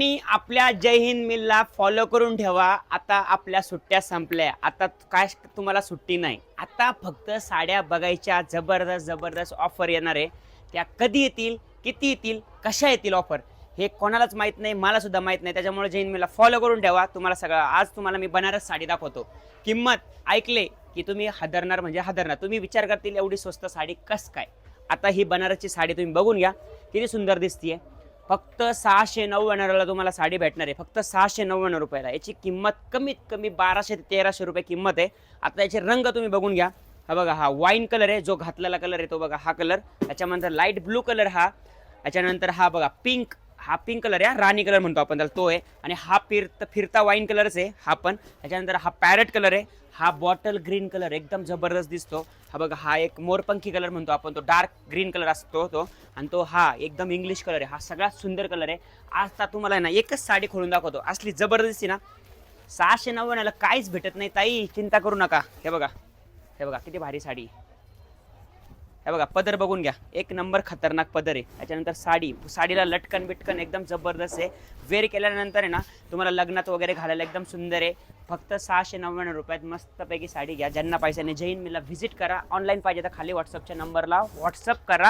आणि आपल्या जय हिंद मिलला फॉलो करून ठेवा. आता आपल्या सुट्ट्या संपल्या. आता काय तुम्हाला सुट्टी नाही. आता फक्त साड्या बघायच्या. जबरदस्त जबरदस्त ऑफर येणार आहे. त्या कधी येतील, किती येतील, कशा येतील ऑफर हे कोणालाच माहीत नाही, मला सुद्धा माहीत नाही. त्याच्यामुळे जय हिंद मिलला फॉलो करून ठेवा. तुम्हाला सगळं आज तुम्हाला मी बनारस साडी दाखवतो. किंमत ऐकले की तुम्ही हादरणार म्हणजे हादरणार. तुम्ही विचार करतील एवढी स्वस्त साडी कस काय. आता ही बनारसची साडी तुम्ही बघून घ्या किती सुंदर दिसतीये. फक्त 699ला तुम्हाला साडी भेटणार आहे. फक्त 699 रुपयाला. याची किंमत कमीत कमी 1200 ते 1300 रुपये किंमत आहे. आता याचे रंग तुम्ही बघून घ्या. हा बघा, हा वाईन कलर आहे. जो घातलेला कलर आहे तो बघा हा कलर. त्याच्यानंतर लाईट ब्लू कलर हा. त्याच्यानंतर हा बघा पिंक. हा पिंक कलर आहे, राणी कलर म्हणतो आपण त्याला, तो आहे. आणि हा फिरता वाईन कलरच आहे हा पण. त्याच्यानंतर हा पॅरेट कलर आहे. हा बॉटल ग्रीन कलर एकदम जबरदस्त दिसतो. हा बघा, हा एक मोरपंखी कलर म्हणतो आपण, तो डार्क ग्रीन कलर असतो तो. आणि तो हा एकदम इंग्लिश कलर आहे. हा सगळ्यात सुंदर कलर आहे. आता तुम्हाला ना एकच साडी खोलून दाखवतो. असली जबरदस्ती ना 699ला काहीच भेटत नाही ताई, चिंता करू नका. हे बघा, हे बघा किती भारी साडी. हे बघा पदर बघून घ्या, एक नंबर खतरनाक पदर आहे. त्याच्यानंतर साडीला लटकन बिटकन एकदम जबरदस्त आहे. वेअर केल्यानंतर आहे ना तुम्हाला लग्नात वगैरे घालायला एकदम सुंदर आहे. फक्त 699 रुपयात मस्तपैकी साडी घ्या. ज्यांना पैसे नाही जय हिंद मिलला व्हिजिट करा. ऑनलाईन पाहिजे तर खाली व्हॉट्सअपच्या नंबरला व्हॉट्सअप करा.